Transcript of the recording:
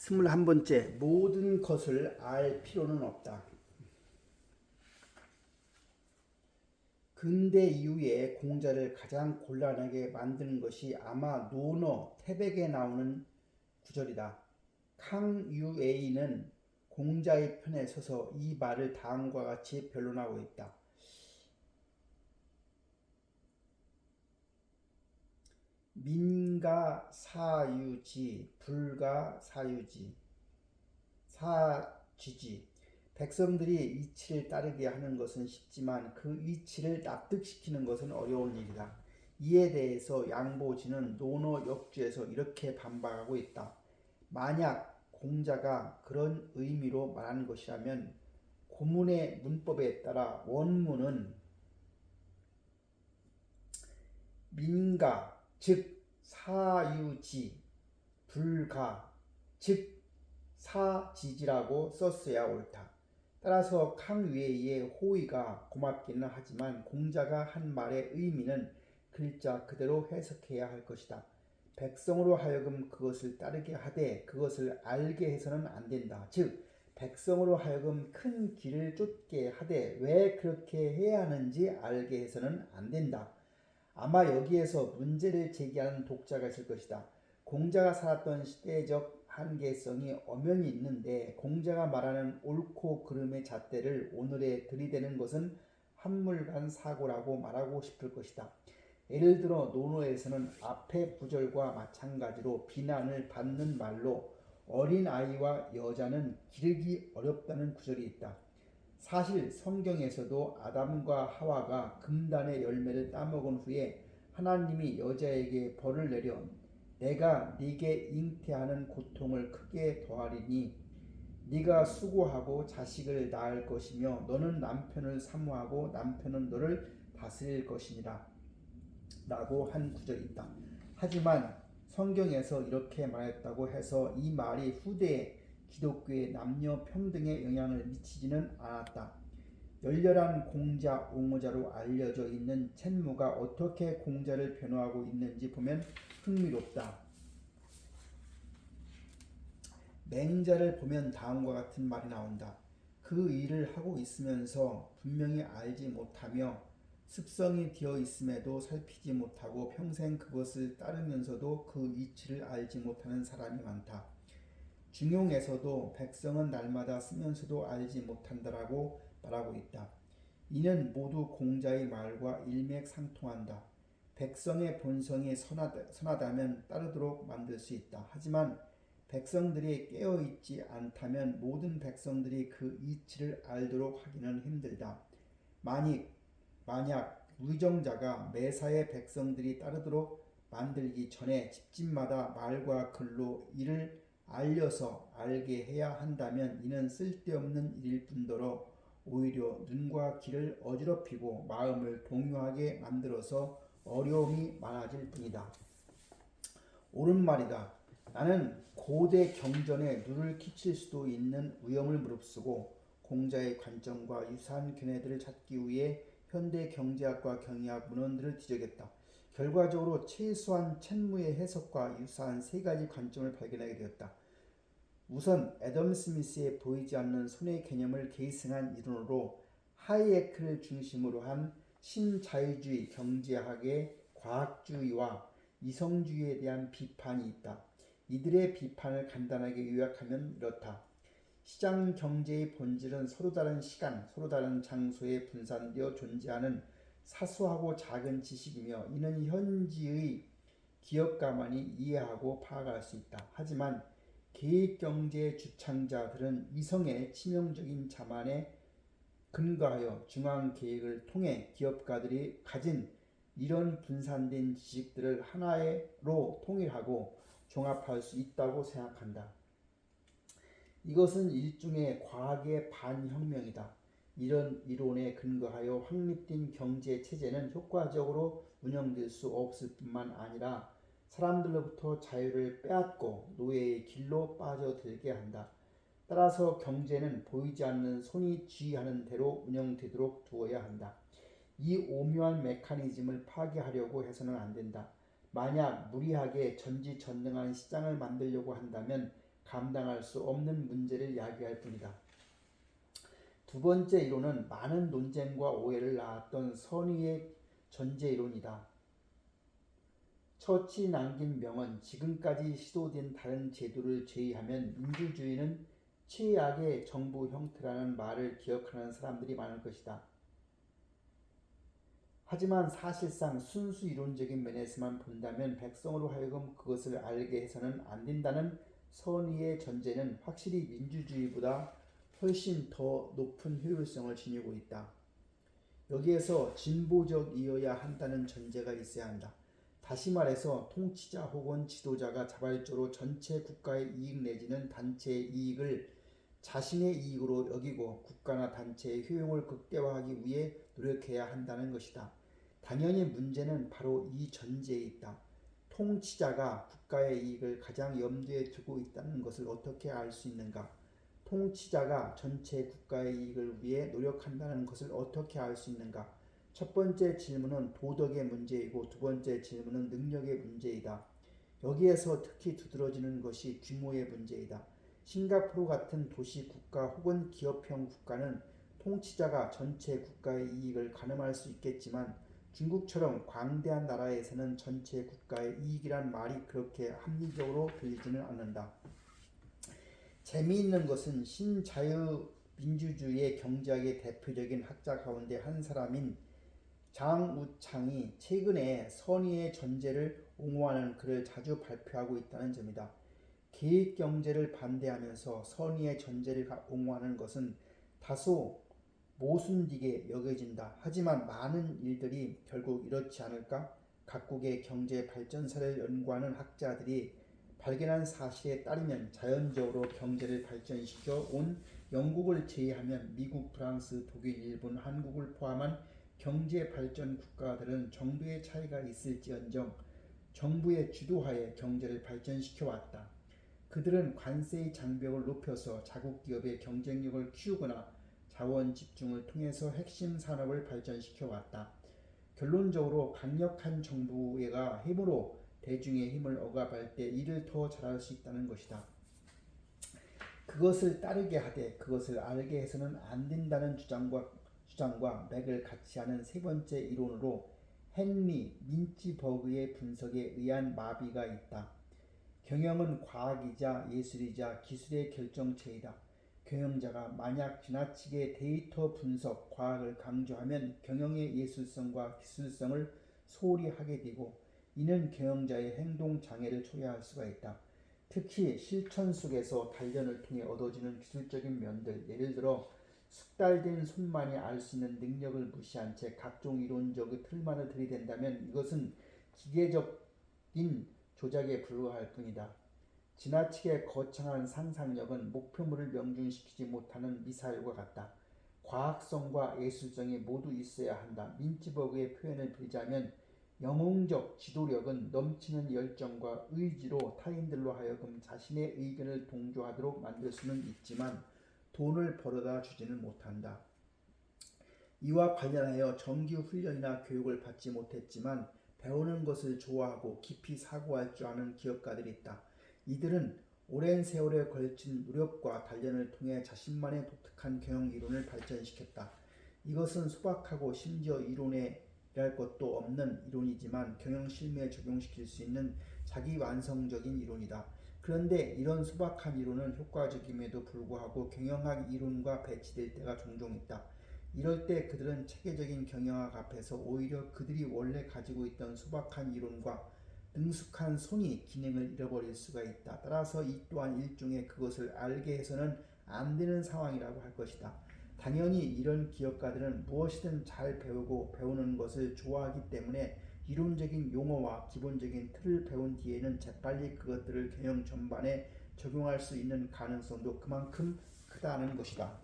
21번째, 모든 것을 알 필요는 없다. 근대 이후에 공자를 가장 곤란하게 만드는 것이 아마 논어 태백에 나오는 구절이다. 캉유에이는 공자의 편에 서서 이 말을 다음과 같이 변론하고 있다. 민가 사유지, 불가 사유지, 사쥐지. 백성들이 이치를 따르게 하는 것은 쉽지만 그 이치를 납득시키는 것은 어려운 일이다. 이에 대해서 양보지는 논어 역주에서 이렇게 반박하고 있다. 만약 공자가 그런 의미로 말하는 것이라면 고문의 문법에 따라 원문은 민가 즉 사유지, 불가 즉 사지지라고 썼어야 옳다. 따라서 캉위에이의 호의가 고맙기는 하지만 공자가 한 말의 의미는 글자 그대로 해석해야 할 것이다. 백성으로 하여금 그것을 따르게 하되 그것을 알게 해서는 안 된다. 즉 백성으로 하여금 큰 길을 쫓게 하되 왜 그렇게 해야 하는지 알게 해서는 안 된다. 아마 여기에서 문제를 제기하는 독자가 있을 것이다. 공자가 살았던 시대적 한계성이 엄연히 있는데 공자가 말하는 옳고 그름의 잣대를 오늘에 들이대는 것은 한물간 사고라고 말하고 싶을 것이다. 예를 들어 논어에서는 앞의 구절과 마찬가지로 비난을 받는 말로 어린아이와 여자는 기르기 어렵다는 구절이 있다. 사실 성경에서도 아담과 하와가 금단의 열매를 따먹은 후에 하나님이 여자에게 벌을 내려 내가 네게 잉태하는 고통을 크게 더하리니 네가 수고하고 자식을 낳을 것이며 너는 남편을 사모하고 남편은 너를 다스릴 것이니라 라고 한 구절이 있다. 하지만 성경에서 이렇게 말했다고 해서 이 말이 후대에 기독교의 남녀 평등에 영향을 미치지는 않았다. 열렬한 공자 옹호자로 알려져 있는 첸무가 어떻게 공자를 변호하고 있는지 보면 흥미롭다. 맹자를 보면 다음과 같은 말이 나온다. 그 일을 하고 있으면서 분명히 알지 못하며 습성이 되어 있음에도 살피지 못하고 평생 그것을 따르면서도 그 이치를 알지 못하는 사람이 많다. 중용에서도 백성은 날마다 쓰면서도 알지 못한다라고 말하고 있다. 이는 모두 공자의 말과 일맥상통한다. 백성의 본성이 선하다면 따르도록 만들 수 있다. 하지만 백성들이 깨어있지 않다면 모든 백성들이 그 이치를 알도록 하기는 힘들다. 만약 위정자가 매사에 백성들이 따르도록 만들기 전에 집집마다 말과 글로 이를 알려서 알게 해야 한다면 이는 쓸데없는 일일 뿐더러 오히려 눈과 귀를 어지럽히고 마음을 동요하게 만들어서 어려움이 많아질 뿐이다. 옳은 말이다. 나는 고대 경전에 누를 끼칠 수도 있는 위험을 무릅쓰고 공자의 관점과 유사한 견해들을 찾기 위해 현대 경제학과 경의학 문헌들을 뒤적였다. 결과적으로 최소한 첸무의 해석과 유사한 세 가지 관점을 발견하게 되었다. 우선 애덤 스미스의 보이지 않는 손의 개념을 계승한 이론으로 하이에크를 중심으로 한 신자유주의 경제학의 과학주의와 이성주의에 대한 비판이 있다. 이들의 비판을 간단하게 요약하면 이렇다. 시장 경제의 본질은 서로 다른 시간, 서로 다른 장소에 분산되어 존재하는 사소하고 작은 지식이며 이는 현지의 기업가만이 이해하고 파악할 수 있다. 하지만 계획경제의 주창자들은 이성의 치명적인 자만에 근거하여 중앙계획을 통해 기업가들이 가진 이런 분산된 지식들을 하나로 통일하고 종합할 수 있다고 생각한다. 이것은 일종의 과학의 반혁명이다. 이런 이론에 근거하여 확립된 경제체제는 효과적으로 운영될 수 없을 뿐만 아니라 사람들로부터 자유를 빼앗고 노예의 길로 빠져들게 한다. 따라서 경제는 보이지 않는 손이 지휘하는 대로 운영되도록 두어야 한다. 이 오묘한 메커니즘을 파괴하려고 해서는 안 된다. 만약 무리하게 전지전능한 시장을 만들려고 한다면 감당할 수 없는 문제를 야기할 뿐이다. 두 번째 이론은 많은 논쟁과 오해를 낳았던 선의의 전제 이론이다. 처치 남긴 명은 지금까지 시도된 다른 제도를 제외하면 민주주의는 최악의 정부 형태라는 말을 기억하는 사람들이 많을 것이다. 하지만 사실상 순수 이론적인 면에서만 본다면 백성으로 하여금 그것을 알게 해서는 안 된다는 선의의 전제는 확실히 민주주의보다 훨씬 더 높은 효율성을 지니고 있다. 여기에서 진보적이어야 한다는 전제가 있어야 한다. 다시 말해서 통치자 혹은 지도자가 자발적으로 전체 국가의 이익 내지는 단체의 이익을 자신의 이익으로 여기고 국가나 단체의 효용을 극대화하기 위해 노력해야 한다는 것이다. 당연히 문제는 바로 이 전제에 있다. 통치자가 국가의 이익을 가장 염두에 두고 있다는 것을 어떻게 알 수 있는가? 통치자가 전체 국가의 이익을 위해 노력한다는 것을 어떻게 알 수 있는가? 첫 번째 질문은 도덕의 문제이고 두 번째 질문은 능력의 문제이다. 여기에서 특히 두드러지는 것이 규모의 문제이다. 싱가포르 같은 도시 국가 혹은 기업형 국가는 통치자가 전체 국가의 이익을 가늠할 수 있겠지만 중국처럼 광대한 나라에서는 전체 국가의 이익이란 말이 그렇게 합리적으로 들리지는 않는다. 재미있는 것은 신자유민주주의의 경제학의 대표적인 학자 가운데 한 사람인 장우창이 최근에 선의의 전제를 옹호하는 글을 자주 발표하고 있다는 점이다. 계획경제를 반대하면서 선의의 전제를 옹호하는 것은 다소 모순되게 여겨진다. 하지만 많은 일들이 결국 이렇지 않을까? 각국의 경제 발전사를 연구하는 학자들이 발견한 사실에 따르면 자연적으로 경제를 발전시켜 온 영국을 제외하면 미국, 프랑스, 독일, 일본, 한국을 포함한 경제 발전 국가들은 정도의 차이가 있을지언정 정부의 주도하에 경제를 발전시켜 왔다. 그들은 관세의 장벽을 높여서 자국 기업의 경쟁력을 키우거나 자원 집중을 통해서 핵심 산업을 발전시켜 왔다. 결론적으로 강력한 정부가 힘으로 대중의 힘을 억압할 때 이를 더 잘할 수 있다는 것이다. 그것을 따르게 하되 그것을 알게 해서는 안 된다는 주장과 맥을 같이 하는 세 번째 이론으로 헨리 민치버그의 분석에 의한 마비가 있다. 경영은 과학이자 예술이자 기술의 결정체이다. 경영자가 만약 지나치게 데이터 분석, 과학을 강조하면 경영의 예술성과 기술성을 소홀히 하게 되고 이는 경영자의 행동 장애를 초래할 수가 있다. 특히 실천 속에서 단련을 통해 얻어지는 기술적인 면들, 예를 들어 숙달된 손만이 알 수 있는 능력을 무시한 채 각종 이론적 틀만을 들이댄다면 이것은 기계적인 조작에 불과할 뿐이다. 지나치게 거창한 상상력은 목표물을 명중시키지 못하는 미사일과 같다. 과학성과 예술성이 모두 있어야 한다. 민츠버그의 표현을 빌자면 영웅적 지도력은 넘치는 열정과 의지로 타인들로 하여금 자신의 의견을 동조하도록 만들 수는 있지만 돈을 벌어다 주지는 못한다. 이와 관련하여 정규 훈련이나 교육을 받지 못했지만 배우는 것을 좋아하고 깊이 사고할 줄 아는 기업가들이 있다. 이들은 오랜 세월에 걸친 노력과 단련을 통해 자신만의 독특한 경영 이론을 발전시켰다. 이것은 소박하고 심지어 이론에 할 것도 없는 이론이지만 경영 실무에 적용시킬 수 있는 자기 완성적인 이론이다. 그런데 이런 소박한 이론은 효과적임에도 불구하고 경영학 이론과 배치될 때가 종종 있다. 이럴 때 그들은 체계적인 경영학 앞에서 오히려 그들이 원래 가지고 있던 소박한 이론과 능숙한 손이 기능을 잃어버릴 수가 있다. 따라서 이 또한 일종의 그것을 알게 해서는 안 되는 상황이라고 할 것이다. 당연히 이런 기업가들은 무엇이든 잘 배우고 배우는 것을 좋아하기 때문에 이론적인 용어와 기본적인 틀을 배운 뒤에는 재빨리 그것들을 경영 전반에 적용할 수 있는 가능성도 그만큼 크다는 것이다.